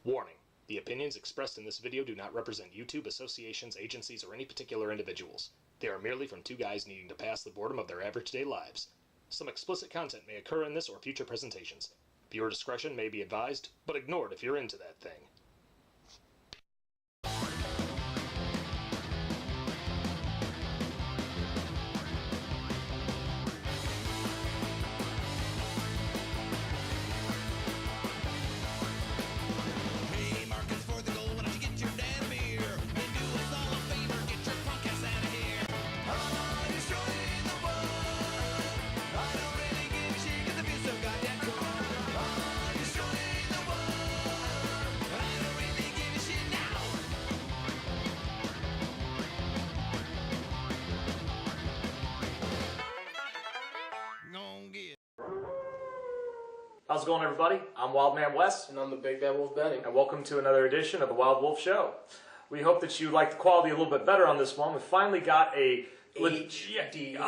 Warning: the opinions expressed in this video do not represent YouTube, associations, agencies, or any particular individuals. They are merely from two guys needing to pass the boredom of their average day lives. Some explicit content may occur in this or future presentations. Viewer discretion may be advised, but ignored if you're into that thing. How's it going, everybody? I'm Wildman Wes. And I'm the Big Bad Wolf Benny. And welcome to another edition of the Wild Wolf Show. We hope that you like the quality a little bit better on this one. We finally got a legitimate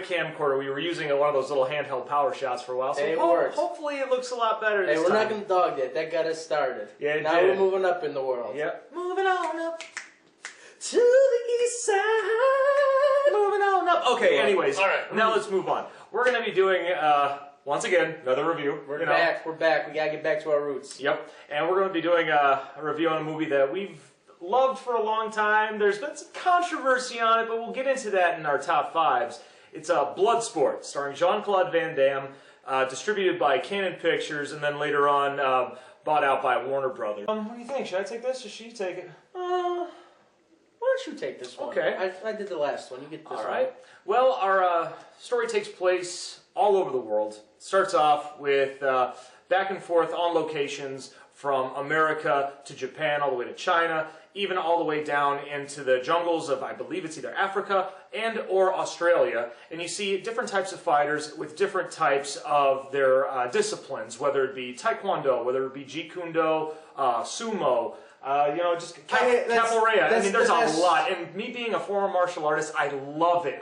camcorder. We were using one of those little handheld power shots for a while, so it works. Hopefully it looks a lot better this time. We're not going to dog it. That got us started. Yeah, now we're moving up in the world. Yep. Moving on up to the east side. Moving on up. Okay, anyways. All right. Now let's move on. We're going to be doing... once again, another review. We're back. We gotta get back to our roots. Yep. And we're going to be doing a review on a movie that we've loved for a long time. There's been some controversy on it, but we'll get into that in our top fives. It's Bloodsport, starring Jean-Claude Van Damme, distributed by Canon Pictures, and then later on bought out by Warner Brothers. What do you think? Should I take this or should you take it? Why don't you take this one? Okay. I did the last one. You get this one. All right. Well, our story takes place all over the world. Starts off with back and forth on locations from America to Japan, all the way to China, even all the way down into the jungles of, I believe it's either Africa and or Australia. And you see different types of fighters with different types of their disciplines, whether it be Taekwondo, whether it be Jeet Kune Do, Sumo, just capoeira. I mean, there's a lot. And me being a former martial artist, I love it.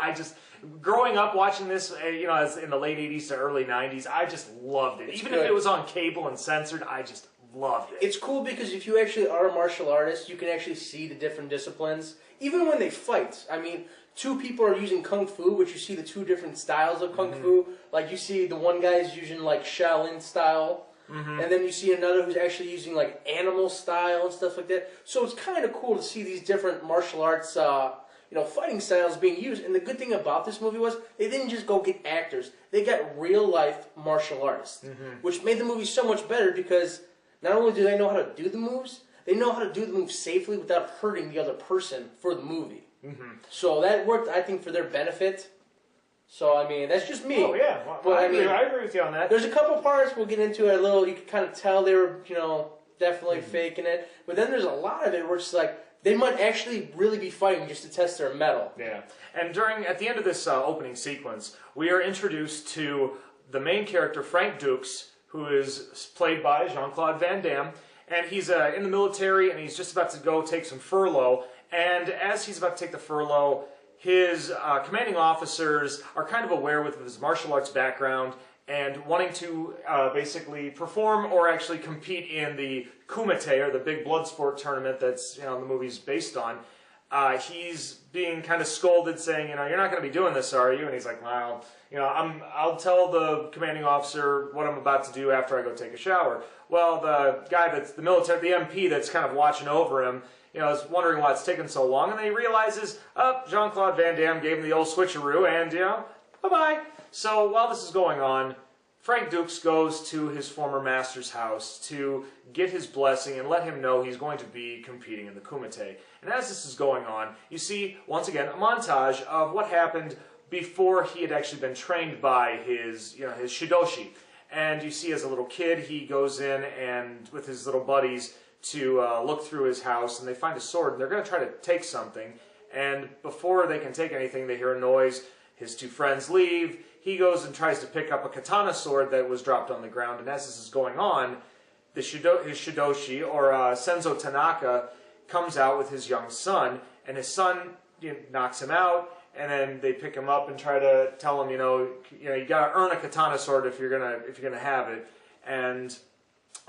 Growing up watching this, as in the late 80s to early 90s, I just loved it. Even if it was on cable and censored, I just loved it. It's cool because if you actually are a martial artist, you can actually see the different disciplines. Even when they fight, I mean, two people are using Kung Fu, which you see the two different styles of Kung Fu. Like you see the one guy's using like Shaolin style. And then you see another who's actually using like animal style and stuff like that. So it's kind of cool to see these different martial arts, fighting styles being used. And the good thing about this movie was they didn't just go get actors. They got real life martial artists, which made the movie so much better because not only do they know how to do the moves, they know how to do the moves safely without hurting the other person for the movie. So that worked, I think, for their benefit. So, I mean, that's just me. Oh, yeah. Well, but I agree with you on that. There's a couple parts we'll get into it a little. You can kind of tell they were, definitely faking it. But then there's a lot of it where it's like, they might actually really be fighting just to test their mettle. Yeah. And at the end of this opening sequence, we are introduced to the main character, Frank Dukes, who is played by Jean-Claude Van Damme. And he's in the military, and he's just about to go take some furlough. And as he's about to take the furlough, his commanding officers are kind of aware with his martial arts background and wanting to basically perform or actually compete in the Kumite, or the big Bloodsport tournament that's the movie's based on. He's being kind of scolded, saying, you're not going to be doing this, are you? And he's like, well, I'll tell the commanding officer what I'm about to do after I go take a shower. Well, the guy that's the MP that's kind of watching over him, is wondering why it's taking so long, and then he realizes, Jean-Claude Van Damme gave him the old switcheroo, and, bye-bye. So while this is going on, Frank Dukes goes to his former master's house to get his blessing and let him know he's going to be competing in the Kumite. And as this is going on, you see, once again, a montage of what happened before he had actually been trained by his Shidoshi. And you see, as a little kid, he goes in and with his little buddies to look through his house, and they find a sword, and they're going to try to take something. And before they can take anything, they hear a noise. His two friends leave. He goes and tries to pick up a katana sword that was dropped on the ground, and as this is going on, his Shidoshi, or Senzo Tanaka, comes out with his young son, and his son knocks him out, and then they pick him up and try to tell him, you got to earn a katana sword if you're gonna have it. And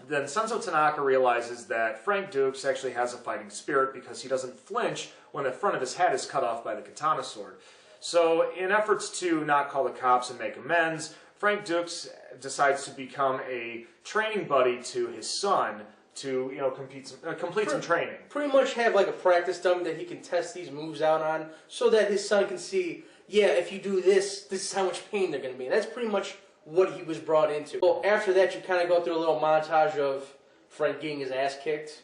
then Senzo Tanaka realizes that Frank Dukes actually has a fighting spirit because he doesn't flinch when the front of his head is cut off by the katana sword. So in efforts to not call the cops and make amends, Frank Dukes decides to become a training buddy to his son to, complete some training. Pretty much have like a practice dummy that he can test these moves out on so that his son can see, yeah, if you do this, this is how much pain they're going to be. And that's pretty much what he was brought into. Well, after that, you kind of go through a little montage of Frank getting his ass kicked.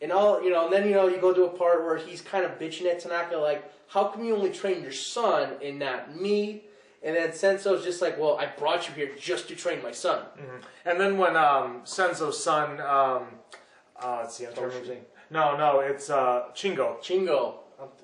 And then you go to a part where he's kind of bitching at Tanaka, like, how come you only train your son and not me? And then Senzo's just like, well, I brought you here just to train my son. Mm-hmm. And then when Senzo's son, let's see, I'm trying to remember. No, it's Shingo.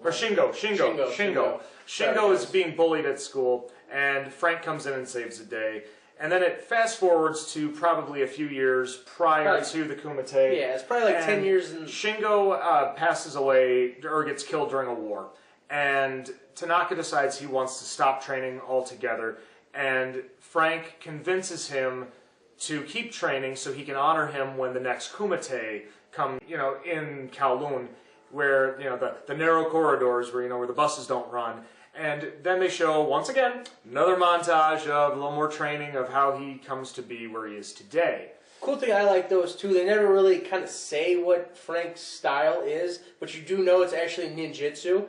Or Shingo. Shingo is being bullied at school, and Frank comes in and saves the day. And then it fast forwards to probably a few years prior to the Kumite. Yeah, it's probably like 10 years. Shingo passes away or gets killed during a war. And Tanaka decides he wants to stop training altogether. And Frank convinces him to keep training so he can honor him when the next Kumite come, in Kowloon, where, the narrow corridors where the buses don't run. And then they show, once again, another montage of a little more training of how he comes to be where he is today. Cool thing I like those too, they never really kind of say what Frank's style is, but you do know it's actually ninjutsu.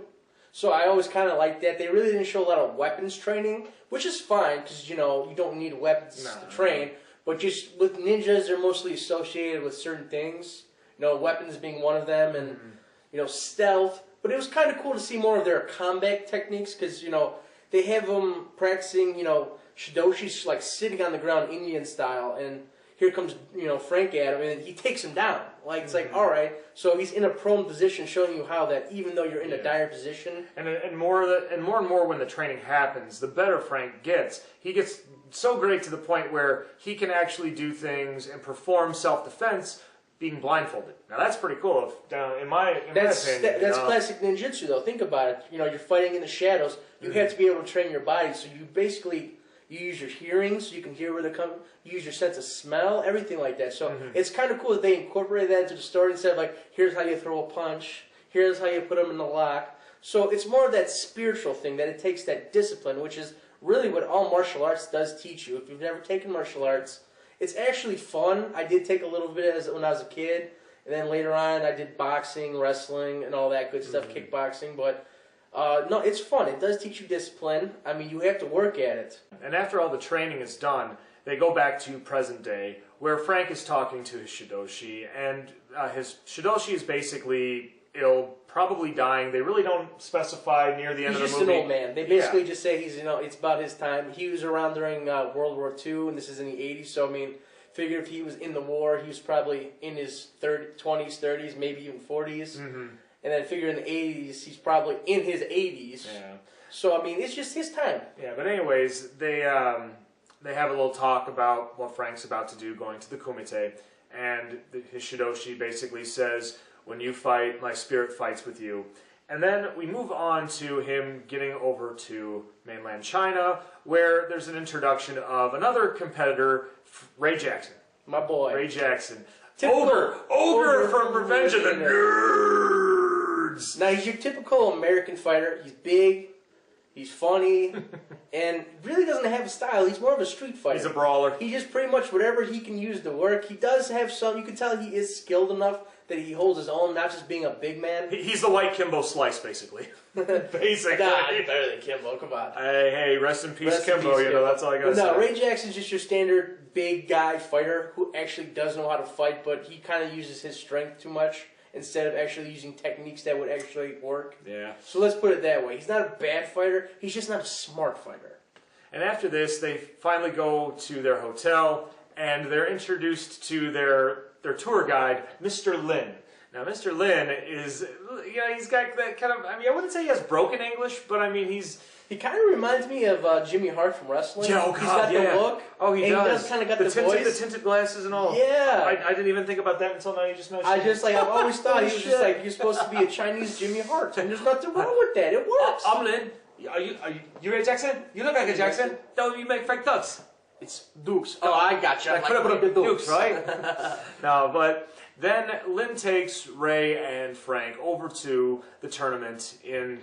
So I always kind of like that. They really didn't show a lot of weapons training, which is fine, because, you don't need weapons to train. But just with ninjas, they're mostly associated with certain things. Weapons being one of them, and, stealth. But it was kind of cool to see more of their combat techniques because, they have them practicing, Shidoshi's like sitting on the ground Indian style, and here comes, Frank at him, and he takes him down. Like, it's like, all right, so he's in a prone position showing you how that even though you're in a dire position. And more and more when the training happens, the better Frank gets. He gets so great to the point where he can actually do things and perform self-defense being blindfolded. Now that's pretty cool. In my opinion, that's classic ninjutsu, though. Think about it. You're fighting in the shadows. You have to be able to train your body. So you use your hearing, so you can hear where they're coming. You use your sense of smell, everything like that. So it's kind of cool that they incorporated that into the story instead of like, here's how you throw a punch, here's how you put them in the lock. So it's more of that spiritual thing that it takes that discipline, which is really what all martial arts does teach you. If you've never taken martial arts, it's actually fun. I did take a little bit when I was a kid, and then later on I did boxing, wrestling, and all that good stuff, kickboxing. But no, it's fun. It does teach you discipline. I mean, you have to work at it. And after all the training is done, they go back to present day, where Frank is talking to his Shidoshi, and his Shidoshi is basically ill, probably dying. They really don't specify near the end of the movie. He's just an old man. They basically just say it's about his time. He was around during World War II, and this is in the 80s, so I mean, figure if he was in the war, he was probably in his 20s, 30s, maybe even 40s. And then figure in the 80s, he's probably in his 80s. Yeah. So, I mean, it's just his time. Yeah, but anyways, they have a little talk about what Frank's about to do going to the Kumite, and his Shidoshi basically says, when you fight, my spirit fights with you. And then we move on to him getting over to mainland China, where there's an introduction of another competitor, Ray Jackson. My boy. Ray Jackson. Ogre from Revenge of the Nerds! Now, he's your typical American fighter. He's big, he's funny, and really doesn't have a style. He's more of a street fighter. He's a brawler. He just pretty much whatever he can use to work. He does have some, you can tell he is skilled enough that he holds his own, not just being a big man. He's the white Kimbo Slice, basically. Basically. Nah, I'm better than Kimbo, come on. Hey, rest in peace, Kimbo, that's all I gotta say. No, Ray Jackson's just your standard big guy fighter who actually does know how to fight, but he kind of uses his strength too much instead of actually using techniques that would actually work. Yeah. So let's put it that way. He's not a bad fighter, he's just not a smart fighter. And after this, they finally go to their hotel, and they're introduced to their tour guide, Mr. Lin. Now, Mr. Lin is, he's got that kind of, I wouldn't say he has broken English, but He kind of reminds me of Jimmy Hart from wrestling. Oh, God, he's got the look. Oh, he does. He does kind of got the voice. The tinted glasses and all. Yeah. I didn't even think about that until now you just mentioned it. I've always thought he was just like, you're supposed to be a Chinese Jimmy Hart, and there's nothing wrong with that. It works. I'm Lin. Are you Ray Jackson? You look like a Jackson. No, you make Frank Dukes. It's Dukes. Oh, I gotcha. I could have put Dukes, right? No, but then Lynn takes Ray and Frank over to the tournament in,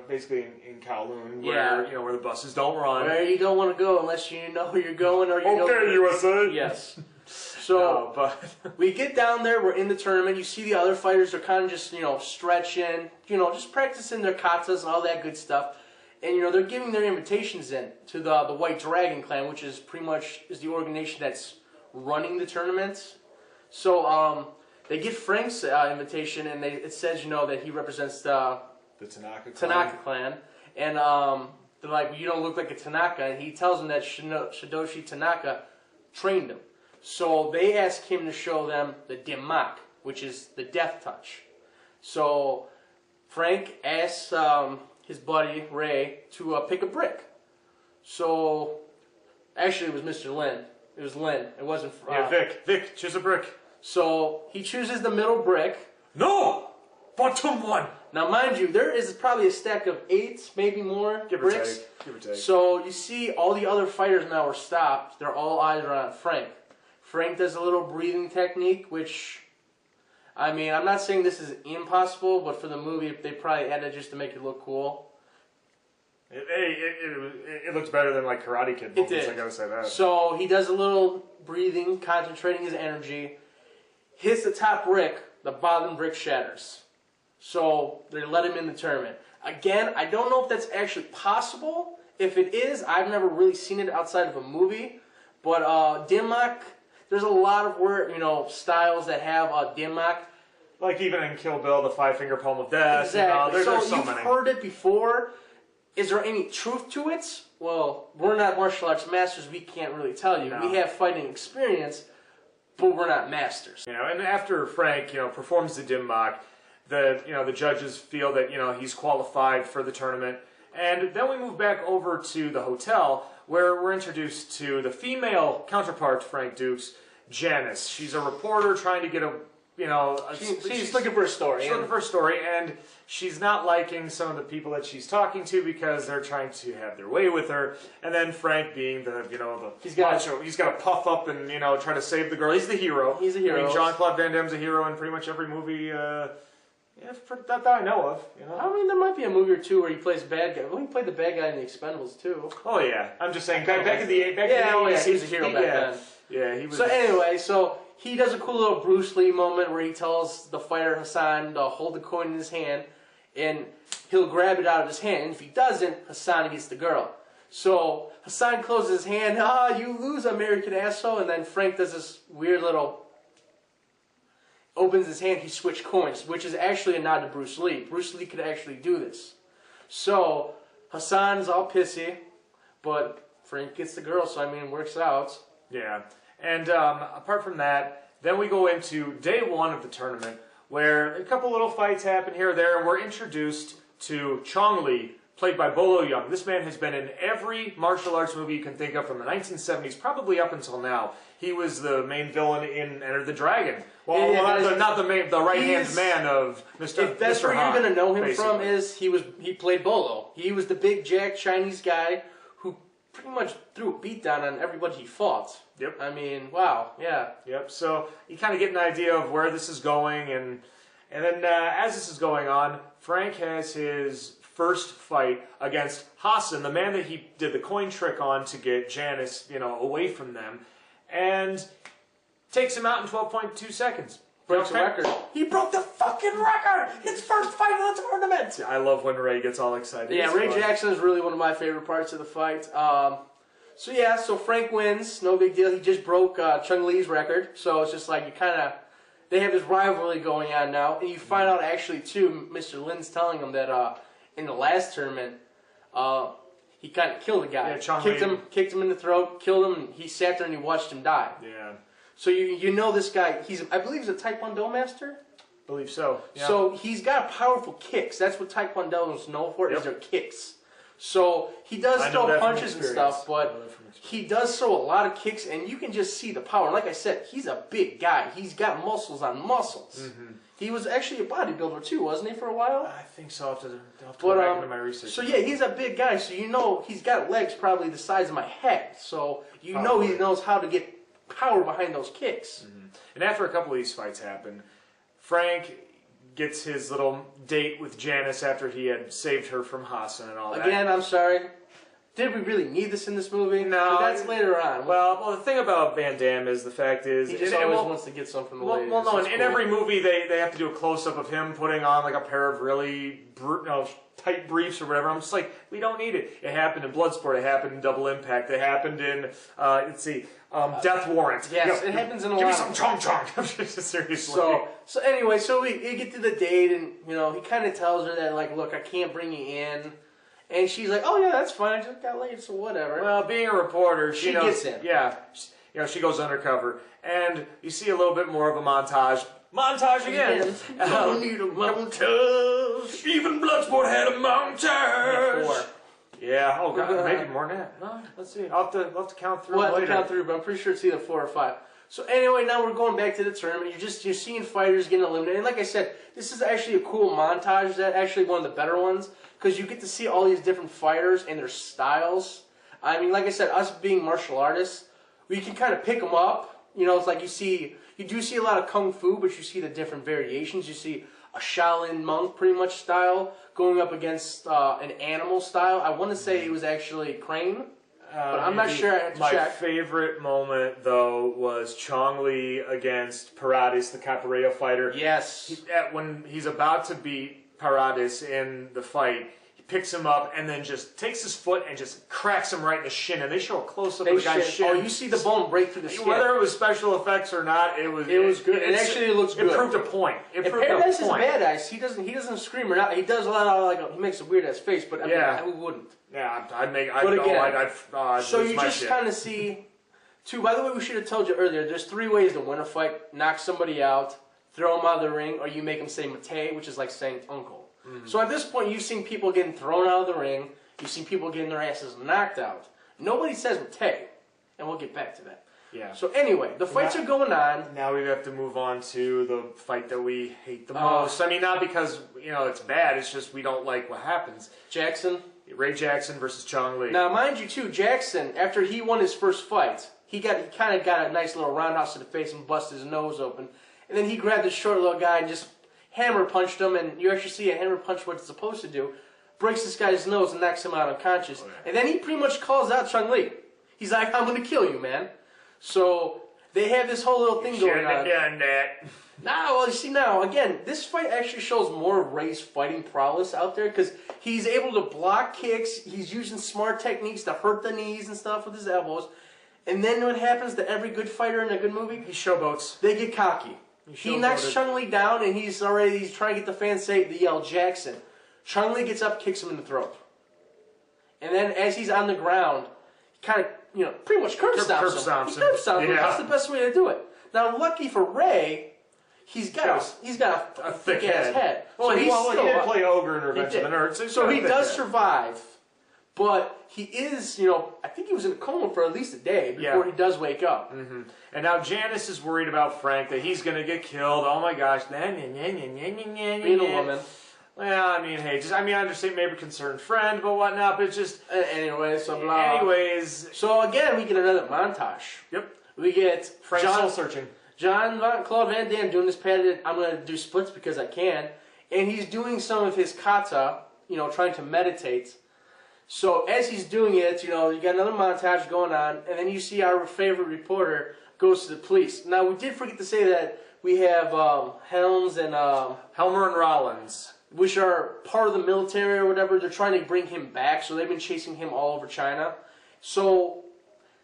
basically in Kowloon, where, where the buses don't run. Where you don't want to go unless you know where you're going or you don't. Okay, USA. Yes. So we get down there. We're in the tournament. You see the other fighters are kind of just stretching, just practicing their katas and all that good stuff. And they're giving their invitations in to the White Dragon Clan, which is pretty much the organization that's running the tournament. So they get Frank's invitation, and it says that he represents the Tanaka clan. And they're like, you don't look like a Tanaka, and he tells them that Shidoshi Tanaka trained him. So they ask him to show them the Dimmak, which is the death touch. So Frank asks his buddy Ray to pick a brick. So actually, it was Mr. Lin. It was Lin. It wasn't. Vic, choose a brick. So he chooses the middle brick. No, bottom one. Now, mind you, there is probably a stack of 8, maybe more bricks. Give or take. So you see, all the other fighters now are stopped. They're all eyes are on Frank. Frank does a little breathing technique, which, I mean, I'm not saying this is impossible, but for the movie, they probably added just to make it look cool. It looks better than like Karate Kid movies, I gotta say that. So he does a little breathing, concentrating his energy, hits the top brick, the bottom brick shatters. So they let him in the tournament. Again, I don't know if that's actually possible. If it is, I've never really seen it outside of a movie. But Dimmak, there's a lot of styles that have Dimmak. Like even in Kill Bill, the 5-finger palm of death. Exactly. There's so you've many. Heard it before. Is there any truth to it? Well, we're not martial arts masters. We can't really tell you. No. We have fighting experience, but we're not masters. And after Frank, performs the Dimmak, the judges feel that he's qualified for the tournament, and then we move back over to the hotel where we're introduced to the female counterpart to Frank Dukes, Janice. She's a reporter trying to get She's looking for a story. She's looking for a story, and she's not liking some of the people that she's talking to because they're trying to have their way with her. And then Frank, being he's got to puff up and try to save the girl. He's the hero. He's a hero. I mean, Jean-Claude Van Damme's a hero in pretty much every movie. That I know of. I mean, there might be a movie or two where he plays bad guy. Well, he played the bad guy in The Expendables too. Oh yeah, I'm just saying back in the 80s. Yeah, he was a hero back then. Yeah, he was. So anyway, he does a cool little Bruce Lee moment where he tells the fighter Hassan to hold the coin in his hand, and he'll grab it out of his hand. And if he doesn't, Hassan gets the girl. So Hassan closes his hand. You lose, American asshole. And then Frank does this weird little. Opens his hand. He switched coins, which is actually a nod to Bruce Lee. Bruce Lee could actually do this. So Hassan's all pissy, but Frank gets the girl. So I mean, it works out. Yeah. And apart from that, then we go into day 1 of the tournament, where a couple little fights happen here or there, and we're introduced to Chong Li, played by Bolo Yeung. This man has been in every martial arts movie you can think of from the 1970s, probably up until now. He was the main villain in Enter the Dragon. Well, not the right-hand man of Mr. If that's Mr. where Han, you're going to know him basically. from, is he played Bolo. He was the big jack Chinese guy who pretty much threw a beatdown on everybody he fought. Yep. I mean, wow, yeah. Yep. So you kind of get an idea of where this is going, and then as this is going on, Frank has his first fight against Hassan, the man that he did the coin trick on to get Janice, away from them, and takes him out in 12.2 seconds. Breaks the record. He broke the fucking record! His first fight in the tournament! I love when Ray gets all excited. Yeah, Ray Jackson is really one of my favorite parts of the fight. So Frank wins. No big deal. He just broke Chung Lee's record. So it's just like they have this rivalry going on now. And you find out actually, too, Mr. Lin's telling him that in the last tournament, he kind of killed a guy. Yeah, kicked him in the throat, killed him, and he sat there and he watched him die. Yeah. So you know this guy, I believe he's a Taekwondo master? I believe so. Yeah. So he's got powerful kicks. That's what Taekwondo is known for, is their kicks. So he does I know throw that from punches and experience. stuff, but he does throw a lot of kicks, and you can just see the power. Like I said, he's a big guy. He's got muscles on muscles. He was actually a bodybuilder too, wasn't he, for a while? I think so. I'll have to go back into my research. So yeah, he's a big guy, so you know he's got legs probably the size of my head. So you know he knows how to get power behind those kicks. And after a couple of these fights happen, Frank gets his little date with Janice after he had saved her from Hassan and all that. Again, I'm sorry. Did we really need this in this movie? No. But that's later on. Well, the thing about Van Damme is the fact is... He just always wants to get some from the ladies. Well, no, in every movie they have to do a close-up of him putting on like a pair of really tight briefs or whatever. I'm just like, we don't need it. It happened in Bloodsport. It happened in Double Impact. It happened in, let's see, Death Warrant. Yes, it happens in a lot. Give me some chong-chong. Seriously. So anyway, so we get to the date, and he kind of tells her that, like, look, I can't bring you in. And she's like, oh yeah, that's fine, I just got laid, so whatever. Well, being a reporter, she knows, gets in. Yeah, she goes undercover. And you see a little bit more of a montage. Montage again. Don't need a montage. Even Bloodsport had a montage. 4. Yeah, oh god, maybe more than that. No, let's see. I'll have to count through We'll have later. to count through, but I'm pretty sure it's either 4 or 5. So anyway, now we're going back to the tournament. You're seeing fighters getting eliminated. And like I said, this is actually a cool montage. That's actually one of the better ones. Because you get to see all these different fighters and their styles. I mean, like I said, us being martial artists, we can kind of pick them up. It's like you do see a lot of kung fu, but you see the different variations. You see a Shaolin monk pretty much style going up against an animal style. I want to say it was actually Crane. But I'm not sure. I have to check. My favorite moment, though, was Chong Li against Paradis, the Capoeira fighter. Yes. When he's about to beat Paradis in the fight, he picks him up and then just takes his foot and just cracks him right in the shin. And they show a close-up of the guy's shin. Oh, you see the bone break through the skin. Whether it was special effects or not, it was good. It actually looks good. It proved a point. Paradise is badass. He doesn't scream or not. He does a lot of he makes a weird ass face, but I mean, who wouldn't? Yeah, so you just kind of see, too, by the way, we should have told you earlier, there's 3 ways to win a fight. Knock somebody out, throw them out of the ring, or you make them say mate, which is like saying uncle. So at this point, you've seen people getting thrown out of the ring. You've seen people getting their asses knocked out. Nobody says mate, and we'll get back to that. Yeah. So anyway, the fights are going on. Now we have to move on to the fight that we hate the most. I mean, not because, it's bad. It's just we don't like what happens. Ray Jackson versus Chong Li. Now, mind you, too, Jackson, after he won his first fight, he kind of got a nice little roundhouse to the face and busted his nose open. And then he grabbed this short little guy and just hammer punched him. And you actually see a hammer punch what it's supposed to do. Breaks this guy's nose and knocks him out unconscious. Oh, yeah. And then he pretty much calls out Chong Li. He's like, I'm going to kill you, man. So they have this whole little thing going on. Done that. Now, well, you see now, again, this fight actually shows more of Ray's fighting prowess out there because he's able to block kicks. He's using smart techniques to hurt the knees and stuff with his elbows. And then what happens to every good fighter in a good movie? He showboats. They get cocky. He knocks Chong Li down, and he's trying to get the fans to yell Jackson. Chong Li gets up, kicks him in the throat. And then as he's on the ground, he kind of, pretty much curb stomps him. Yeah. That's the best way to do it. Now, lucky for Ray, he's got a thick ass head. Well, he did play Ogre in Revenge of the Nerds. So he does survive, but he is, I think he was in a coma for at least a day before he does wake up. And now Janice is worried about Frank, that he's going to get killed. Oh my gosh. Being a woman. Well, I mean, hey, I understand maybe concerned friend, but whatnot, but it's just... Anyways, So again, we get another montage. Yep. We get Frank soul searching. Jean-Claude Van Damme doing this padded, I'm going to do splits because I can. And he's doing some of his kata, trying to meditate. So as he's doing it, you got another montage going on, and then you see our favorite reporter goes to the police. Now, we did forget to say that we have Helms and... Helmer and Rollins. Which are part of the military or whatever. They're trying to bring him back, so they've been chasing him all over China. So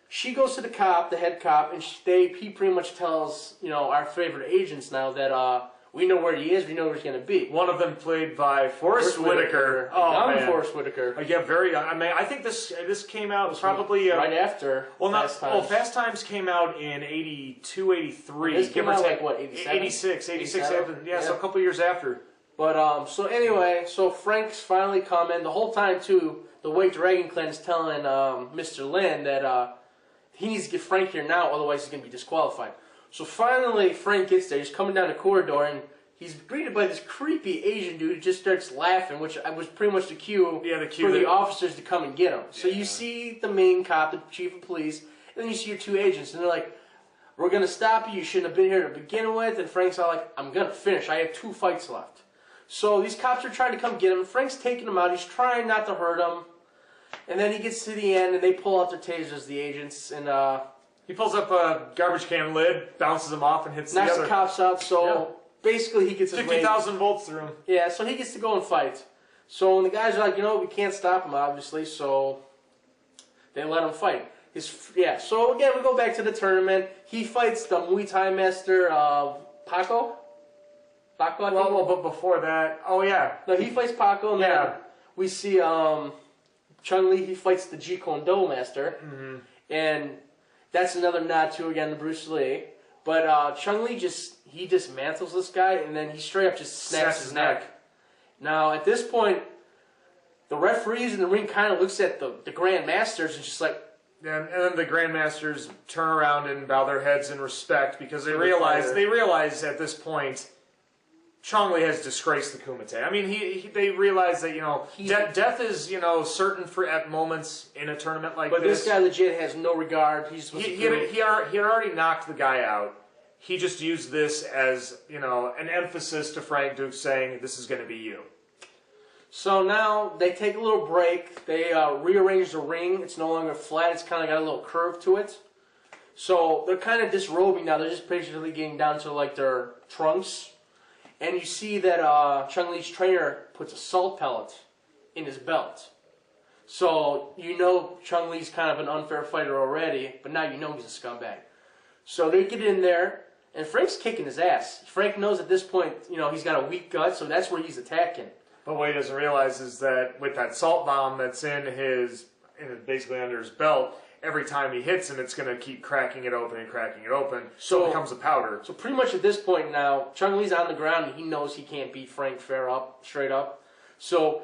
she goes to the cop, the head cop, and he pretty much tells, our favorite agents now that we know where he is, we know where he's going to be. One of them played by Forrest Whitaker. Oh, man. Forrest Whitaker. Yeah, very young. I mean, I think this came out probably... right after Fast Times. Fast Times came out in 82, 83. This came out like, what, 87? 86, 87. Yeah, so a couple years after. But, so anyway, so Frank's finally coming. The whole time, too, the White Dragon Clan is telling Mr. Lin that he needs to get Frank here now, otherwise he's going to be disqualified. So finally, Frank gets there. He's coming down the corridor, and he's greeted by this creepy Asian dude who just starts laughing, which was pretty much the cue, for the officers to come and get him. So you see the main cop, the chief of police, and then you see your two agents, and they're like, we're going to stop you. You shouldn't have been here to begin with. And Frank's all like, I'm going to finish. I have 2 fights left. So these cops are trying to come get him. Frank's taking him out. He's trying not to hurt him. And then he gets to the end, and they pull out their tasers, the agents, and he pulls up a garbage can lid, bounces him off, and hits knocks the cops out. So basically, he gets his 50,000 volts through him. Yeah, so he gets to go and fight. So when the guys are like, we can't stop him, obviously, so they let him fight. So again, we go back to the tournament. He fights the Muay Thai master, Paco. Paco, I think. Well, but before that, No, he fights Paco, and then we see Chung-Li, he fights the Jeet Kune Do master. And that's another nod to, again, the Bruce Lee. But Chung-Li he dismantles this guy, and then he straight up just snaps his neck. Now, at this point, the referees in the ring kind of looks at the Grand Masters and just like... And then the Grandmasters turn around and bow their heads in respect because they realize at this point Chong-Li has disgraced the Kumite. I mean, they realize that death is certain at moments in a tournament like this. But this guy legit has no regard. He had already knocked the guy out. He just used this as an emphasis to Frank Dux, saying this is going to be you. So now they take a little break. They rearrange the ring. It's no longer flat. It's kind of got a little curve to it. So they're kind of disrobing now. They're just basically getting down to like their trunks. And you see that Chung-Li's trainer puts a salt pellet in his belt. So Chung-Li's kind of an unfair fighter already, but now he's a scumbag. So they get in there, and Frank's kicking his ass. Frank knows at this point, he's got a weak gut, so that's where he's attacking. But what he doesn't realize is that with that salt bomb that's basically under his belt, every time he hits him, it's going to keep cracking it open and cracking it open, so it becomes a powder. So pretty much at this point now, Chung-Li's on the ground, and he knows he can't beat Frank straight up. So,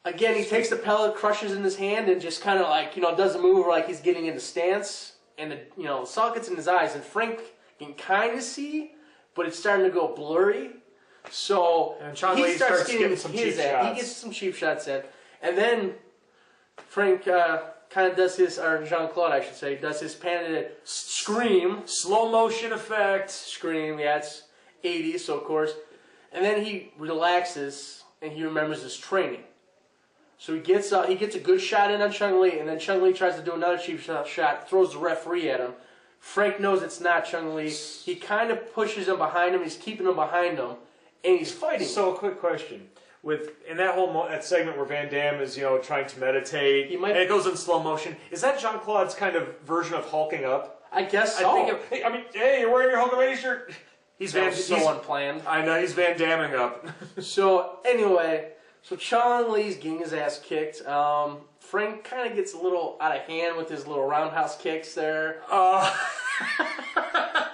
again, he takes the pellet, crushes in his hand, and just kind of like, does a move like he's getting in the stance, and the salt gets in his eyes, and Frank can kind of see, but it's starting to go blurry. So he starts getting some cheap shots. He gets some cheap shots in, and then Frank kind of does his, or Jean-Claude, I should say, does his patented scream, slow motion effect, scream. Yeah, it's 80s, so of course, and then he relaxes and he remembers his training. So he gets a good shot in on Chung-Li, and then Chung-Li tries to do another cheap shot, throws the referee at him. Frank knows it's not Chung-Li. He kind of pushes him behind him. He's keeping him behind him. And he's fighting. So, a quick question: in that segment where Van Damme is, trying to meditate, and it goes in slow motion, is that Jean-Claude's kind of version of hulking up? I guess so. Hey, you're wearing your Hulkamania shirt. He's unplanned. I know he's Van Damming up. So anyway, Chung-Li's getting his ass kicked. Frank kind of gets a little out of hand with his little roundhouse kicks there.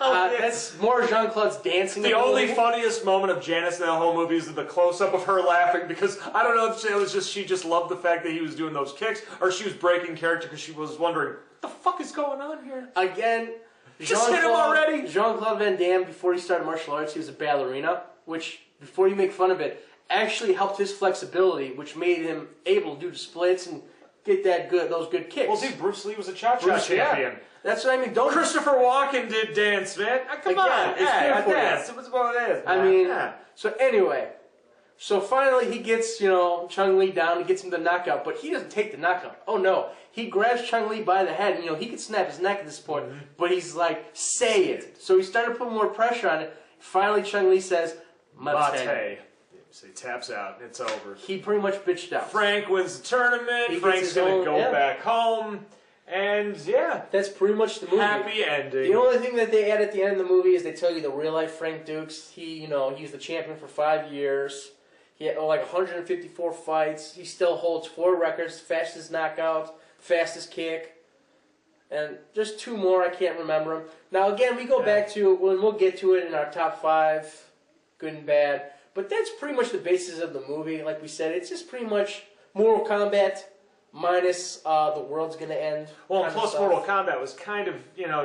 That's more Jean-Claude's dancing. The only funniest moment of Janice in that whole movie is the close-up of her laughing, because I don't know if it was just she just loved the fact that he was doing those kicks, or she was breaking character because she was wondering, what the fuck is going on here? Again, just hit him already! Jean-Claude Van Damme, before he started martial arts, he was a ballerina, which, before you make fun of it, actually helped his flexibility, which made him able to do the splits and get those good kicks. Well, dude, Bruce Lee was a cha-cha champion. Yeah. That's what I mean. Christopher Walken did dance, man. Come on, it's good for dance. What's what it is? Man. So anyway, finally he gets Chung-Li down and gets him the knockout, but he doesn't take the knockout. Oh no, he grabs Chung-Li by the head, and he could snap his neck at this point, but he's like, say it. So he's starting to put more pressure on it. Finally, Chung-Li says, Mate. So he taps out, and it's over. He pretty much bitched out. Frank wins the tournament. Frank's going to go back home. And, yeah. That's pretty much the movie. Happy ending. The only thing that they add at the end of the movie is they tell you the real-life Frank Dux. He was the champion for 5 years. He had, 154 fights. He still holds 4 records. Fastest knockout, fastest kick. And just 2 more, I can't remember them. Now, again, we go back to, we'll get to it in our top 5, good and bad. But that's pretty much the basis of the movie. Like we said, it's just pretty much Mortal Kombat minus the world's gonna end. Well, and plus Mortal Kombat was kind of,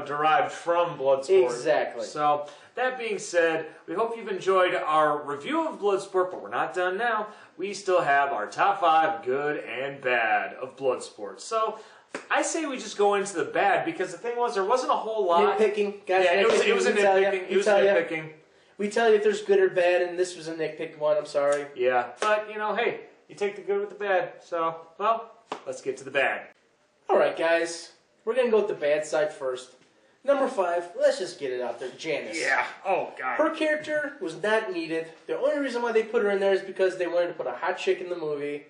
derived from Bloodsport. Exactly. So, that being said, we hope you've enjoyed our review of Bloodsport, but we're not done now. We still have our top 5 good and bad of Bloodsport. So, I say we just go into the bad, because the thing was, there wasn't a whole lot. Nitpicking, guys. Yeah, it was a nitpicking. It was nitpicking. We tell you if there's good or bad, and this was a nitpick one. I'm sorry. Yeah, but, hey, you take the good with the bad. So, well, let's get to the bad. Alright, guys. We're going to go with the bad side first. Number 5, let's just get it out there. Janice. Yeah. Oh, God. Her character was not needed. The only reason why they put her in there is because they wanted to put a hot chick in the movie.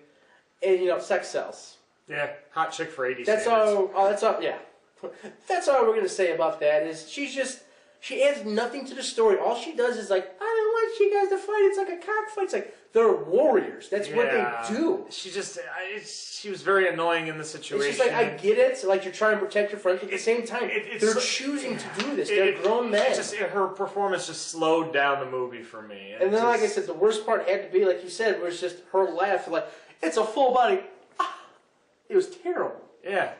And, sex sells. Yeah, hot chick for 80 That's standards. all, that's all, yeah. That's all we're going to say about that is she adds nothing to the story. All she does is like, I don't want you guys to fight. It's like a cockfight. It's like, they're warriors. That's what they do. She was very annoying in the situation. It's just like, I get it. Like, you're trying to protect your friends, but at the same time, they're choosing to do this. They're grown men. Her performance just slowed down the movie for me. And then, like I said, the worst part had to be, like you said, was just her laugh. Like, it's a full body. It was terrible. Yeah.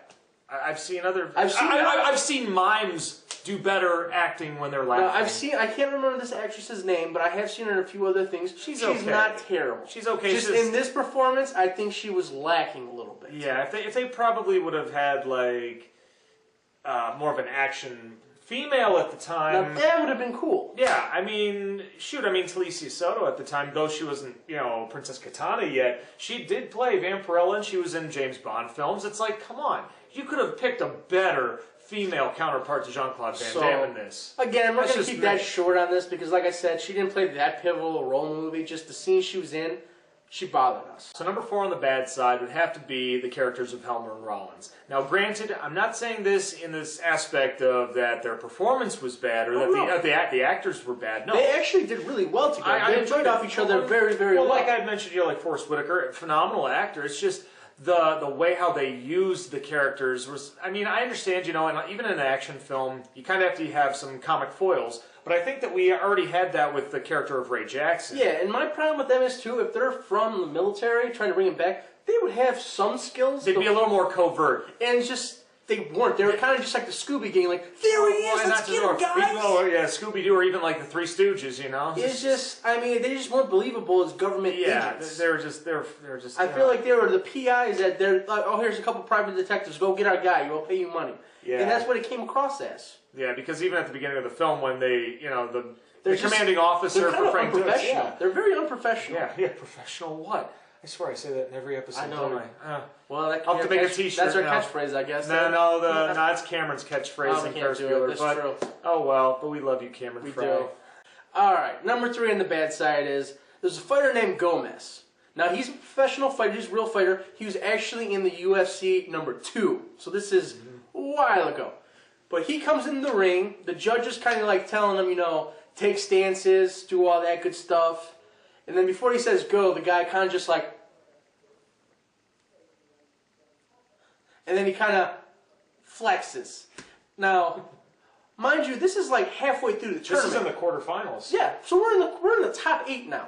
I've seen mimes do better acting when they're laughing. I can't remember this actress's name, but I have seen her in a few other things. She's okay. not terrible. She's okay. Just in this performance, I think she was lacking a little bit. Yeah, if they probably would have had like more of an action female at the time. Now, that would have been cool. Yeah, Talicia Soto at the time, though she wasn't, Princess Katana yet, she did play Vampirella and she was in James Bond films. It's like, come on. You could have picked a better female counterpart to Jean-Claude Van Damme in this. Again, we're going to keep that short on this because, like I said, she didn't play that pivotal role in the movie. Just the scene she was in, she bothered us. So number 4 on the bad side would have to be the characters of Helmer and Rollins. Now, granted, I'm not saying this in this aspect of that their performance was bad or that the actors were bad. No, they actually did really well together. They enjoyed off each other very, very well. Like I mentioned, like Forrest Whitaker, phenomenal actor. It's just the way how they used the characters was. I understand, and even in an action film, you kind of have to have some comic foils. But I think that we already had that with the character of Ray Jackson. Yeah, and my problem with them is, too, if they're from the military, trying to bring them back, they would have some skills. They'd be a little more covert. And they weren't. They were kind of just like the Scooby Gang, like, there he is, let's get him, guys! Oh, yeah, Scooby-Doo, or even like the Three Stooges, It's just, they just weren't believable as government agents. They were just. I feel like they were the PIs that they're like, oh, here's a couple private detectives, go get our guy, we'll pay you money. Yeah. And that's what it came across as. Yeah, because even at the beginning of the film, when they, the commanding officer for Frank Dukes. Yeah. They're very unprofessional. Yeah, professional what? I swear I say that in every episode. I know. Don't I? Well, I'll have to make a T-shirt. That's our catchphrase, I guess. No, it's Cameron's catchphrase in Ferris Bueller. That's true. Oh well, but we love you, Cameron. We do. All right, number 3 on the bad side is there's a fighter named Gomez. Now he's a professional fighter. He's a real fighter. He was actually in the UFC number 2. So this is a while ago. But he comes in the ring. The judge is kind of like telling him, take stances, do all that good stuff. And then before he says go, the guy kind of just like, and then he kind of flexes. Now, mind you, this is like halfway through the tournament. This is in the quarterfinals. Yeah, so we're in the top 8 now.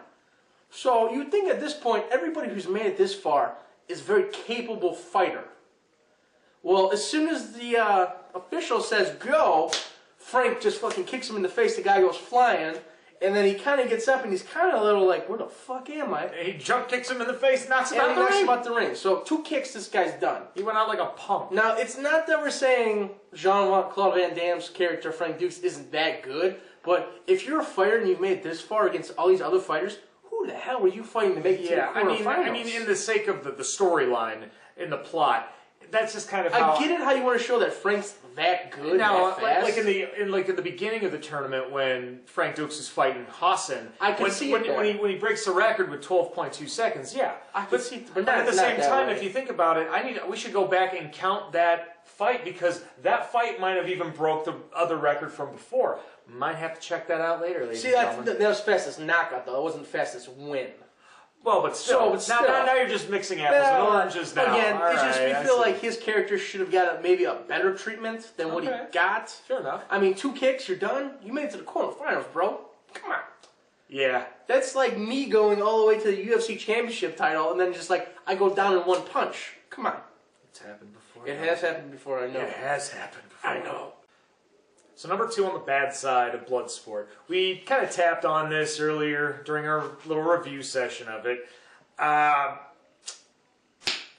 So you would think at this point, everybody who's made it this far is a very capable fighter. Well, as soon as the official says go, Frank just fucking kicks him in the face. The guy goes flying. And then he kind of gets up and he's kind of a little like, where the fuck am I? He jump kicks him in the face, knocks him out the ring. So 2 kicks, this guy's done. He went out like a punk. Now, it's not that we're saying Jean-Claude Van Damme's character, Frank Dukes, isn't that good. But if you're a fighter and you've made it this far against all these other fighters, who the hell were you fighting to make it to the quarterfinals? In the sake of the storyline, in the plot, that's just kind of how... I get it how you want to show that Frank's that good, now, that fast. Like in the beginning of the tournament when Frank Dukes is fighting Hassan, I can see it when he breaks the record with 12.2 seconds, yeah. I can see it, but at the same time, if you think about it, we should go back and count that fight because that fight might have even broke the other record from before. Might have to check that out later, ladies and gentlemen. That was fastest knockout, though. It wasn't fastest win. Well, but still, now you're just mixing apples and oranges now. Again, we feel like his character should have got maybe a better treatment than what he got. Fair enough. 2 kicks, you're done. You made it to the quarterfinals, bro. Come on. Yeah. That's like me going all the way to the UFC championship title and then just like, I go down in 1 punch. Come on. It's happened before. It has happened before, I know. It has happened before. I know. So number 2 on the bad side of Bloodsport. We kind of tapped on this earlier during our little review session of it.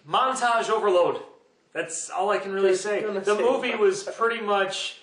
Montage overload. That's all I can really say. The movie was pretty much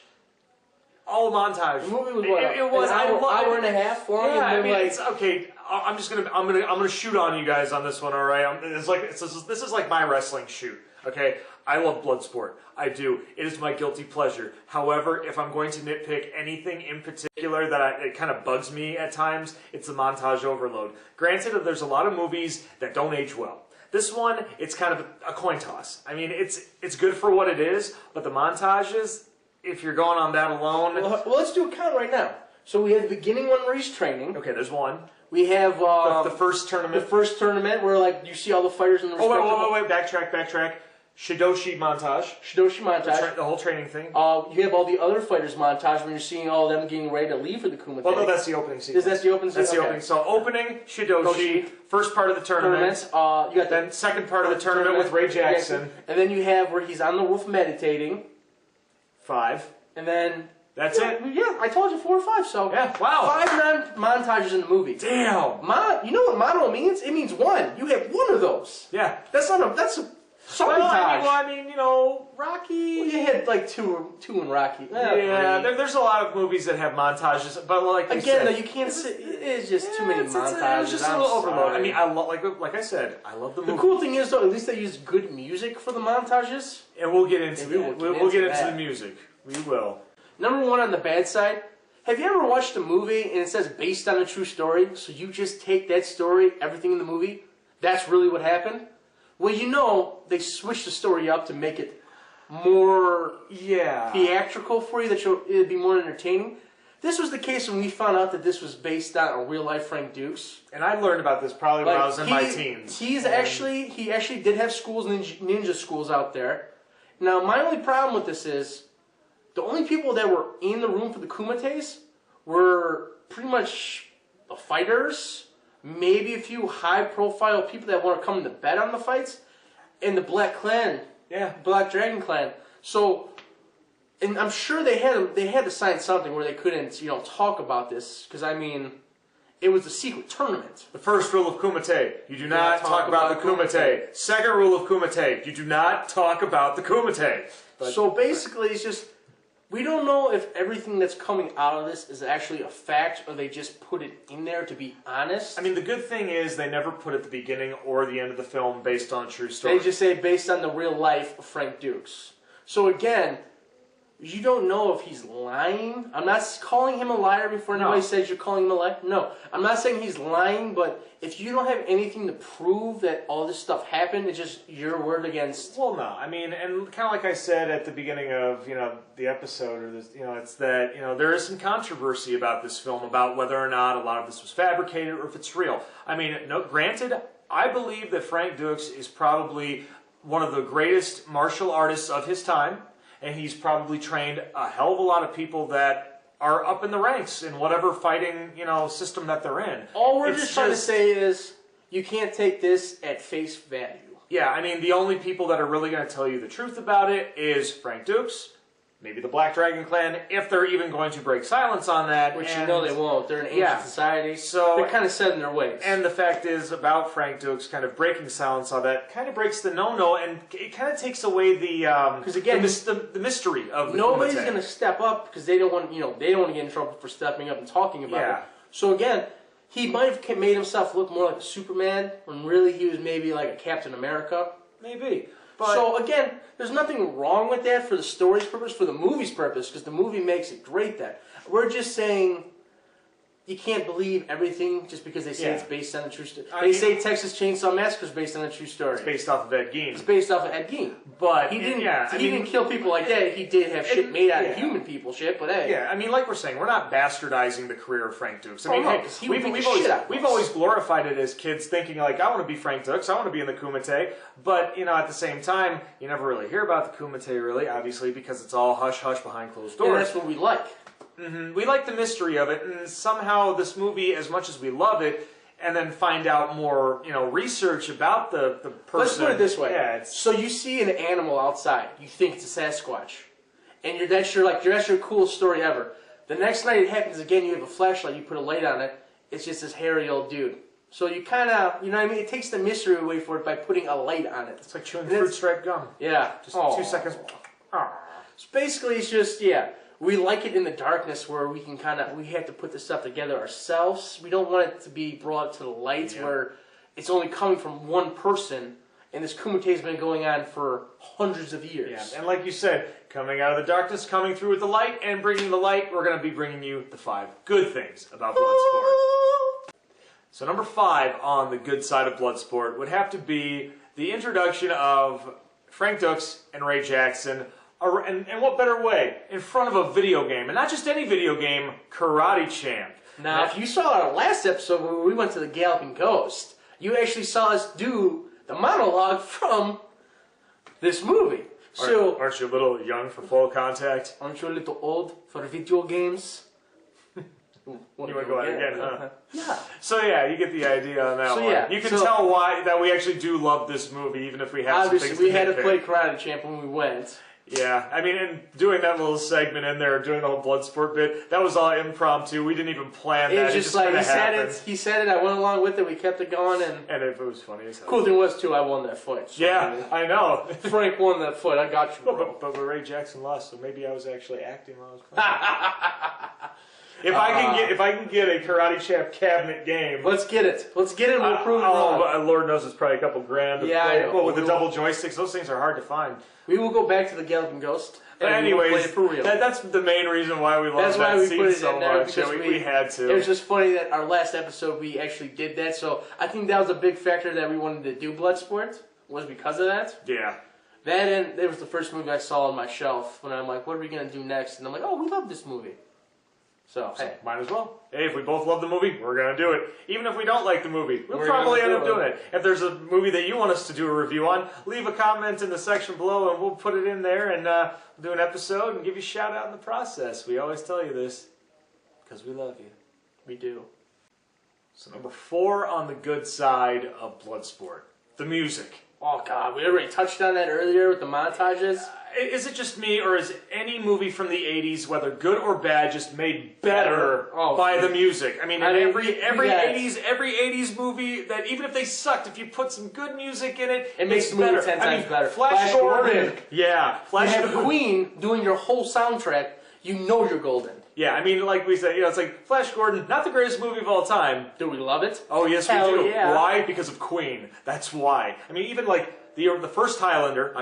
all montage. The movie was what? It was an hour and a half long. Yeah, I mean, it's okay. I'm gonna shoot on you guys on this one. All right, this is like my wrestling shoot. Okay, I love Bloodsport. I do. It is my guilty pleasure. However, if I'm going to nitpick anything in particular that it kind of bugs me at times, it's the montage overload. Granted, there's a lot of movies that don't age well. This one, it's kind of a coin toss. I mean, it's good for what it is, but the montages, if you're going on that alone... Well, let's do a count right now. So we have the beginning one where he's training. Okay, there's one. We have... the first tournament. The first tournament where, like, you see all the fighters in the respective... Oh, wait, backtrack. Shidoshi montage. The whole training thing. You have all the other fighters montage when you're seeing all of them getting ready to leave for the Kumite. Well, no, that's the opening sequence. That's the opening sequence? That's the opening. So opening, Shidoshi, first part of the tournament. You got then second part of the tournament with Ray Jackson. And then you have where he's on the roof meditating. 5. And then... That's it? Yeah, I told you 4 or 5, so... Yeah, wow. 5 montages in the movie. Damn! You know what mono means? It means 1. You have 1 of those. Yeah. That's a... I mean, you know, Rocky... Well, you had like two in Rocky. Yeah, there's a lot of movies that have montages, but like you again, said, though, you can't say... It's just too many montages. It's just a little overload. I mean, like I said, I love the movie. The cool thing is, though, at least they use good music for the montages. And we'll get into that. We'll get into the music. We will. Number 1 on the bad side, have you ever watched a movie and it says based on a true story, so you just take that story, everything in the movie, that's really what happened? Well, you know, they switched the story up to make it more theatrical for you, that it'd be more entertaining. This was the case when we found out that this was based on a real-life Frank Dukes. And I learned about this probably when I was in my teens. He actually did have schools, ninja schools out there. Now, my only problem with this is, the only people that were in the room for the Kumites were pretty much the fighters, maybe a few high-profile people that want to come to bet on the fights, and the Black Clan, Black Dragon Clan. So, and I'm sure they had to sign something where they couldn't, talk about this, because I mean, it was a secret tournament. The first rule of Kumite: you do not talk about the Kumite. Second rule of Kumite: you do not talk about the Kumite. So basically, it's just. We don't know if everything that's coming out of this is actually a fact or they just put it in there to be honest. I mean, the good thing is they never put at the beginning or the end of the film based on a true story. They just say based on the real life of Frank Dukes. So again, you don't know if he's lying. I'm not calling him a liar before anybody says you're calling him a liar. No, I'm not saying he's lying, but if you don't have anything to prove that all this stuff happened, it's just your word against... Well, no. I mean, and kind of like I said at the beginning of, the episode, or this, it's that, there is some controversy about this film, about whether or not a lot of this was fabricated or if it's real. I mean, granted, I believe that Frank Dukes is probably one of the greatest martial artists of his time. And he's probably trained a hell of a lot of people that are up in the ranks in whatever fighting, system that they're in. All we're just trying to say is you can't take this at face value. Yeah, I mean, the only people that are really going to tell you the truth about it is Frank Dukes, maybe the Black Dragon Clan, if they're even going to break silence on that. Which you know they won't. They're an ancient society, so they're kind of set in their ways. And the fact is, about Frank Dukes kind of breaking silence on that kind of breaks the no-no, and it kind of takes away the because again the mystery of the nobody's going to step up because they don't want they don't want to get in trouble for stepping up and talking about it. So again, he might have made himself look more like a Superman when really he was maybe like a Captain America. Maybe. But so again, there's nothing wrong with that for the story's purpose, for the movie's purpose, because the movie makes it great then. We're just saying you can't believe everything just because they say it's based on a true story. They say Texas Chainsaw Massacre is based on a true story. It's based off of Ed Gein. It's based off of Ed Gein. But he didn't he didn't kill people like that. He did have shit made out of human people shit, but hey. Yeah, I mean, like we're saying, we're not bastardizing the career of Frank Dukes. I mean, we've always glorified it as kids, thinking like, I want to be Frank Dukes, I want to be in the Kumite. But, at the same time, you never really hear about the Kumite, really, obviously, because it's all hush-hush behind closed doors. And that's what we like. We like the mystery of it, and somehow this movie, as much as we love it, and then find out more, research about the person. Let's put it this way. Yeah, so you see an animal outside, you think it's a Sasquatch, and that's your coolest story ever. The next night it happens again. You have a flashlight, you put a light on it. It's just this hairy old dude. So you kind of, you know what I mean? It takes the mystery away for it by putting a light on it. It's like chewing fruit stripe gum. Yeah. Just 2 seconds. Aww. So basically, it's just, we like it in the darkness where we can we have to put this stuff together ourselves. We don't want it to be brought to the light where it's only coming from one person, and this kumite has been going on for hundreds of years. Yeah, and like you said, coming out of the darkness, coming through with the light, and bringing the light, we're going to be bringing you the 5 good things about Bloodsport. So number 5 on the good side of Bloodsport would have to be the introduction of Frank Dux and Ray Jackson. And what better way? In front of a video game. And not just any video game, Karate Champ. Now, if you saw our last episode where we went to the Galloping Ghost, you actually saw us do the monologue from this movie. Aren't you a little young for full contact? Aren't you a little old for video games? You want to go at it again, huh? Yeah. So yeah, you get the idea on that one. Yeah, you can tell why that we actually do love this movie, even if we have some things to we had to nitpick. play Karate Champ when we went. Yeah, I mean, and doing that little segment in there, doing the whole Bloodsport bit, that was all impromptu. We didn't even plan that. It just like kind of happened. He said it. I went along with it. We kept it going, and it was funny as hell. Cool thing was too, I won that fight. So Yeah, I know. Frank won that fight. I got you, bro. But Ray Jackson lost, so maybe I was actually acting while I was playing. If I can get a Karate Champ cabinet game, let's get it. Let's get it. We'll prove it wrong. Lord knows it's probably a couple grand. To yeah, play. I know. Well, with the double joysticks, those things are hard to find. We will go back to the Galloping Ghost. But anyways, that's the main reason why we love that scene so much. We had to. It was just funny that our last episode we actually did that. So I think that was a big factor that we wanted to do Bloodsport. Was because of that. Yeah. That and it was the first movie I saw on my shelf when I'm like, what are we gonna do next? And I'm like, oh, we love this movie. So hey, might as well. Hey, if we both love the movie, we're going to do it. Even if we don't like the movie, we'll We're probably end gonna up doing it. If there's a movie that you want us to do a review on, leave a comment in the section below and we'll put it in there and do an episode and give you a shout out in the process. We always tell you this because we love you. we do. So number 4 on the good side of Bloodsport, the music. Oh God, we already touched on that earlier with the montages. Is it just me, or is any movie from the 80s, whether good or bad, just made better by the music? I mean, every 80s movie, that even if they sucked, if you put some good music in it, it makes the movie 10 times better. Flash Gordon. Yeah. Flash Gordon. Queen doing your whole soundtrack, you know you're golden. Yeah, I mean, like we said, it's like Flash Gordon, not the greatest movie of all time. Do we love it? Oh, yes, Hell we do. Yeah. Why? Because of Queen. That's why. I mean, even like the first Highlander,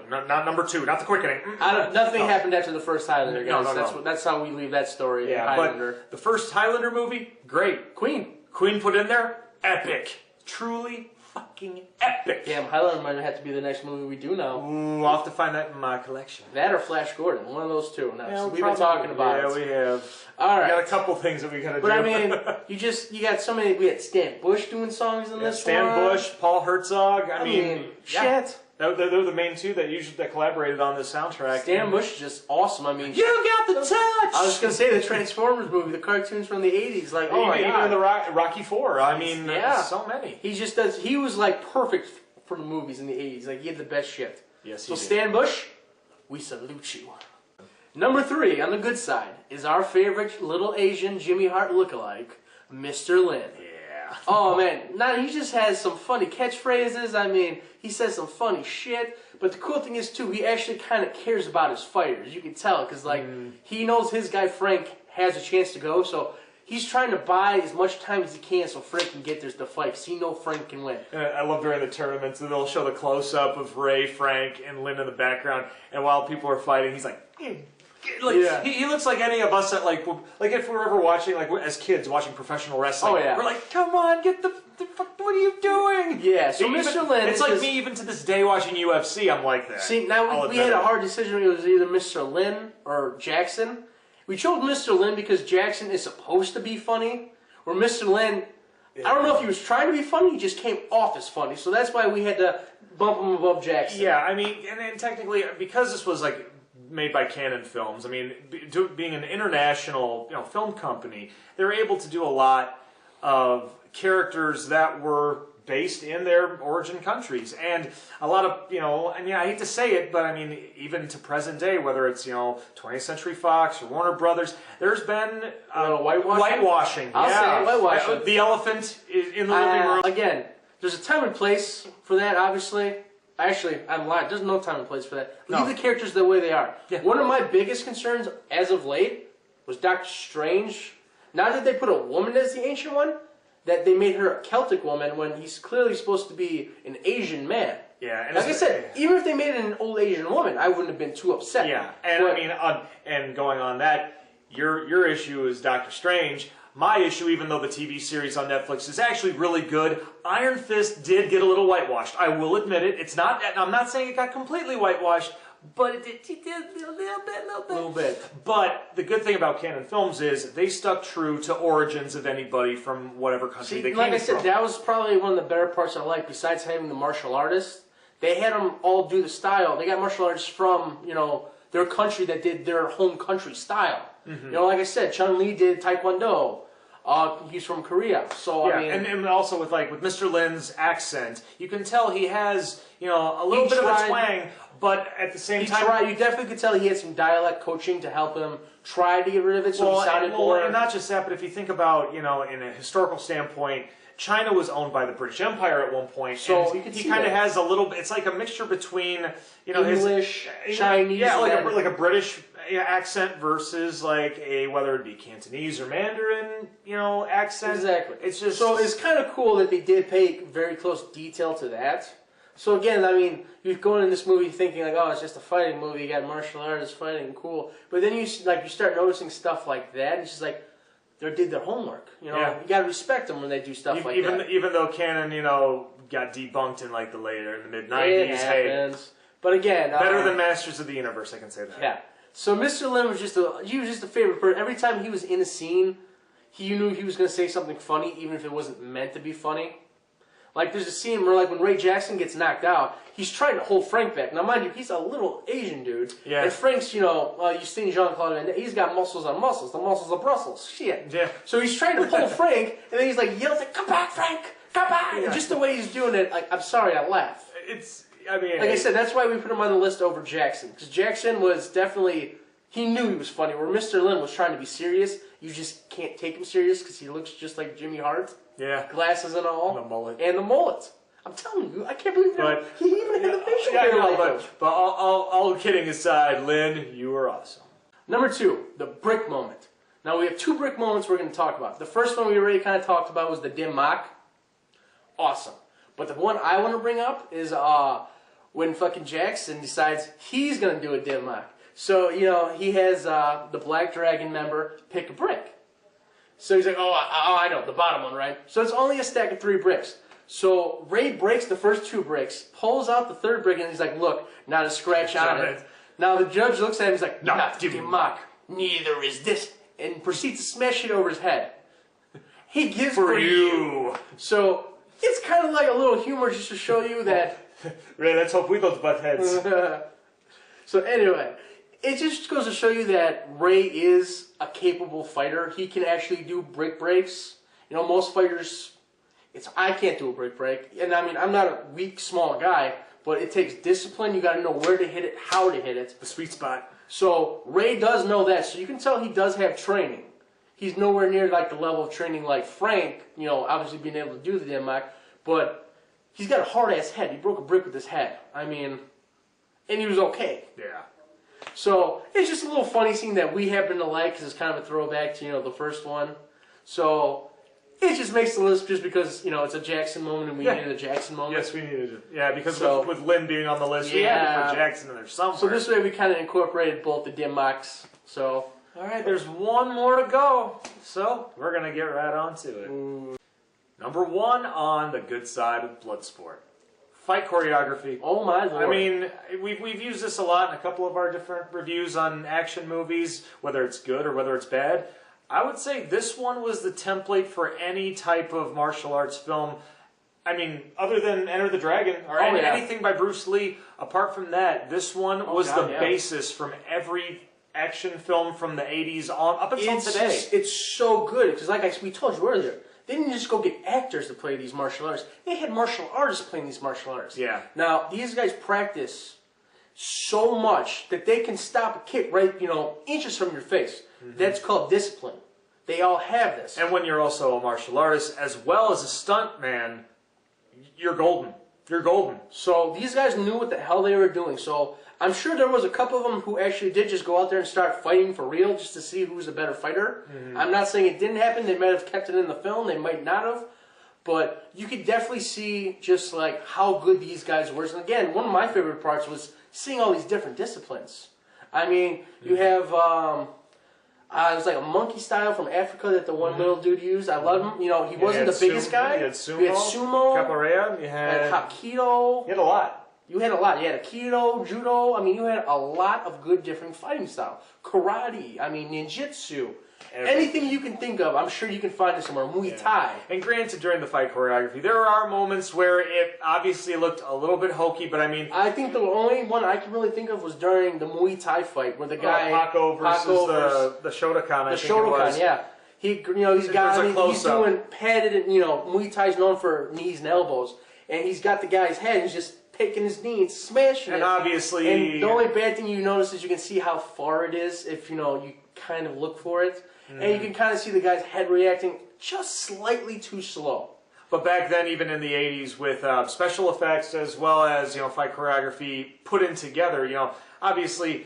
not number 2, not the Quickening. Nothing happened after the first Highlander, guys. No. That's how we leave that story. Yeah, Highlander. But the first Highlander movie, great. Queen put in there, epic. Truly fucking epic. Damn, Highlander might have to be the next movie we do now. Ooh, I'll have to find that in my collection. That or Flash Gordon, one of those two. Yeah, we've been talking about it. Yeah, we have. All right. We got a couple things that we gotta do. But I mean, you got so many. We had Stan Bush doing songs in this Stan one. Bush, Paul Herzog. I mean, shit. They're the main two that collaborated on this soundtrack. Stan Bush is just awesome. I mean, you got the touch. I was gonna say the Transformers movie, the cartoons from the '80s, like even the Rocky IV. I mean, so many. He just does. He was like perfect for the movies in the '80s. Like he had the best shit. Yes. So Stan Bush, we salute you. Number 3 on the good side is our favorite little Asian Jimmy Hart lookalike, Mr. Lin. Yeah. Oh man, he just has some funny catchphrases. I mean, he says some funny shit. But the cool thing is too, he actually kind of cares about his fighters. You can tell because he knows his guy Frank has a chance to go, so he's trying to buy as much time as he can so Frank can get there to fight. Because he knows Frank can win. I love during the tournaments they'll show the close up of Ray, Frank, and Lynn in the background, and while people are fighting, he's like. He looks like any of us that like if we were ever watching as kids watching professional wrestling. Oh yeah. We're like, come on, get the what are you doing? Yeah. So Mr. Lin, it's like me even to this day watching UFC. I'm like that. See, now we had a hard decision. It was either Mr. Lin or Jackson. We chose Mr. Lin because Jackson is supposed to be funny. Where Mr. Lin, I don't know if he was trying to be funny. He just came off as funny. So that's why we had to bump him above Jackson. Yeah, I mean, and technically because this was made by Canon Films. I mean, being an international film company, they're able to do a lot of characters that were based in their origin countries. And a lot of, and I hate to say it, but I mean, even to present day, whether it's, 20th Century Fox or Warner Brothers, there's been whitewashing. I'll say whitewashing. The elephant in the living room. Again, there's a time and place for that, obviously. Actually, I'm lying. There's no time and place for that. Leave the characters the way they are. Yeah. One of my biggest concerns as of late was Doctor Strange. Not that they put a woman as the ancient one, that they made her a Celtic woman when he's clearly supposed to be an Asian man. Yeah, and like I said, even if they made it an old Asian woman, I wouldn't have been too upset. Yeah, and and going on that, your issue is Doctor Strange. My issue, even though the TV series on Netflix is actually really good, Iron Fist did get a little whitewashed. I will admit it. It's not. I'm not saying it got completely whitewashed, but it did a little bit. But the good thing about canon films is they stuck true to origins of anybody from whatever country they came from. Like I said, that was probably one of the better parts I like. Besides having the martial artists, they had them all do the style. They got martial artists from their country that did their home country style. Mm-hmm. Like I said, Chun-Li did Taekwondo. He's from Korea, so yeah, I mean, and also with Mr. Lin's accent, you can tell he has a little bit of a twang, but at the same time, you definitely could tell he had some dialect coaching to help him try to get rid of it, so he sounded more. And not just that, but if you think about in a historical standpoint, China was owned by the British Empire at one point, so he kind of has a little bit. It's like a mixture between English, Chinese, like a British accent versus whether it be Cantonese or Mandarin, accent. Exactly. It's just it's kind of cool that they did pay very close detail to that. So again, I mean, you're going in this movie thinking oh, it's just a fighting movie. You got martial artists fighting, cool. But then you start noticing stuff like that, and it's just they did their homework. You got to respect them when they do stuff like that. Even though canon, got debunked in the mid '90s. It happens. But again, better than Masters of the Universe, I can say that. Yeah. So Mr. Lin was just a favorite person. Every time he was in a scene, you knew he was going to say something funny, even if it wasn't meant to be funny. Like there's a scene where when Ray Jackson gets knocked out, he's trying to hold Frank back. Now mind you, he's a little Asian dude. Yeah. And Frank's, you've seen Jean-Claude, and he's got muscles on muscles, the muscles of Brussels. Shit. Yeah. So he's trying to pull Frank, and then he's yells come back, Frank, come back. Yeah. And just the way he's doing it, I'm sorry, I laugh. Like I said, that's why we put him on the list over Jackson. Because Jackson was definitely, he knew he was funny. Where Mr. Lin was trying to be serious, you just can't take him serious because he looks just like Jimmy Hart. Yeah. Glasses and all. And the mullet. I'm telling you, I can't believe he even had a facial hair but all kidding aside, Lin, you are awesome. Number 2, the brick moment. Now we have 2 brick moments we're going to talk about. The first one we already kind of talked about was the dim mak. Awesome. But the one I want to bring up is when fucking Jackson decides he's going to do a dim mak. So, he has the Black Dragon member pick a brick. So he's like, I know, the bottom one, right? So it's only a stack of 3 bricks. So Ray breaks the first 2 bricks, pulls out the 3rd brick, and he's like, look, not a scratch on it. Now the judge looks at him, he's like, not dim mak, neither is this, and proceeds to smash it over his head. He gives for you. So it's kind of like a little humor just to show you that. Ray, let's hope we don't butt heads. So anyway, it just goes to show you that Ray is a capable fighter. He can actually do brick breaks. Most fighters, I can't do a brick break. And I mean, I'm not a weak, small guy, but it takes discipline. You got to know where to hit it, how to hit it. The sweet spot. So Ray does know that. So you can tell he does have training. He's nowhere near the level of training like Frank, obviously being able to do the dim mak, but he's got a hard-ass head. He broke a brick with his head. I mean, and he was okay. Yeah. So it's just a little funny scene that we happen to like because it's kind of a throwback to, the first one. So it just makes the list just because, it's a Jackson moment and we needed a Jackson moment. Yes, we needed it. Yeah, because with Lin being on the list, we had to put Jackson in there somewhere. So this way we kind of incorporated both the dim maks. So, all right, there's one more to go. So we're going to get right on to it. Ooh. Number 1 on the good side of Bloodsport. Fight choreography. Oh my lord. I mean, we've used this a lot in a couple of our different reviews on action movies, whether it's good or whether it's bad. I would say this one was the template for any type of martial arts film. I mean, other than Enter the Dragon or anything by Bruce Lee. Apart from that, this one was the basis from every action film from the 80s on up until today. It's so good because, we told you earlier, they didn't just go get actors to play these martial arts. They had martial artists playing these martial arts. Yeah. Now, these guys practice so much that they can stop a kick right, inches from your face. That's called discipline. They all have this. And when you're also a martial artist as well as a stunt man, you're golden. You're golden. So these guys knew what the hell they were doing. So I'm sure there was a couple of them who actually did just go out there and start fighting for real just to see who's the better fighter. I'm not saying it didn't happen. They might have kept it in the film. They might not have. But you could definitely see just like how good these guys were. And again, one of my favorite parts was seeing all these different disciplines. I mean, you have... it was like a monkey style from Africa that the one little dude used. I love him. He wasn't the biggest guy. You had sumo. You had sumo. Capoeira. You had Hapkido. You had a lot. You had a lot. You had Aikido, Judo. I mean, you had a lot of good different fighting styles. Karate. I mean, ninjutsu. Anything you can think of, I'm sure you can find it somewhere. Muay Thai. And granted, during the fight choreography, there are moments where it obviously looked a little bit hokey, but I mean... I think the only one I can really think of was during the Muay Thai fight, where the guy... Paco versus the Shotokan, I think it was. Yeah. He's doing padded, Muay Thai's known for knees and elbows, and he's got the guy's head, and he's just taking his knee and smashing it. And obviously... And the only bad thing you notice is you can see how far it is if, you kind of look for it. And you can kind of see the guy's head reacting just slightly too slow. But back then, even in the 80s, with special effects as well as, fight choreography put in together, obviously,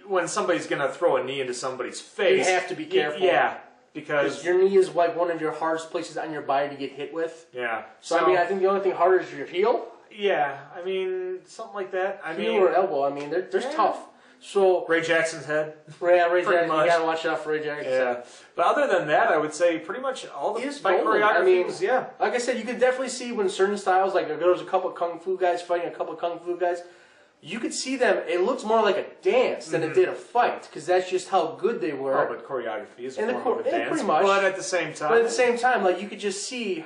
when somebody's going to throw a knee into somebody's face... You have to be careful. Yeah, because... your knee is like one of your hardest places on your body to get hit with. Yeah. So I mean, I think the only thing harder is your heel. Yeah, I mean, something like that. Heel or elbow, I mean, they're tough. So Ray Jackson's head. Ray Jackson, you gotta watch out for Ray Jackson. Yeah, but other than that, I would say pretty much all the fight choreography. I mean, yeah. Like I said, you could definitely see when certain styles, like if there was a couple of kung fu guys fighting a couple of kung fu guys, you could see them. It looks more like a dance than it did a fight, because that's just how good they were. Oh, but choreography is a form of a dance. Pretty much. But at the same time, like you could just see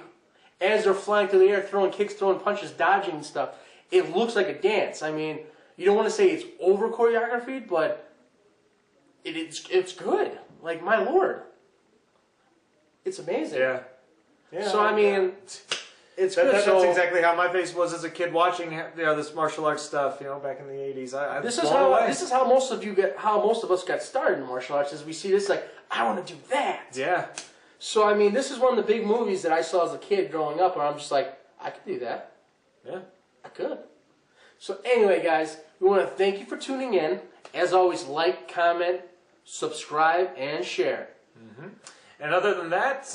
as they're flying through the air, throwing kicks, throwing punches, dodging and stuff. It looks like a dance. I mean, you don't want to say it's over choreographed, but it's good. Like, my lord. It's amazing. Yeah. So, I mean, it's good. That's exactly how my face was as a kid watching this martial arts stuff, back in the 80s. This is how most of us got started in martial arts, is we see this like, I want to do that. Yeah. So, I mean, this is one of the big movies that I saw as a kid growing up, where I'm just like, I could do that. Yeah. I could. So, anyway, guys, we want to thank you for tuning in. As always, like, comment, subscribe, and share. And other than that,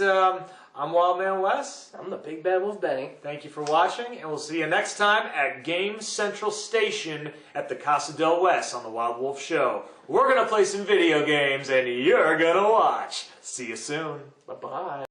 I'm Wildman Wes. I'm the Big Bad Wolf Benny. Thank you for watching, and we'll see you next time at Game Central Station at the Casa del West on the Wild Wolf Show. We're going to play some video games, and you're going to watch. See you soon. Bye-bye.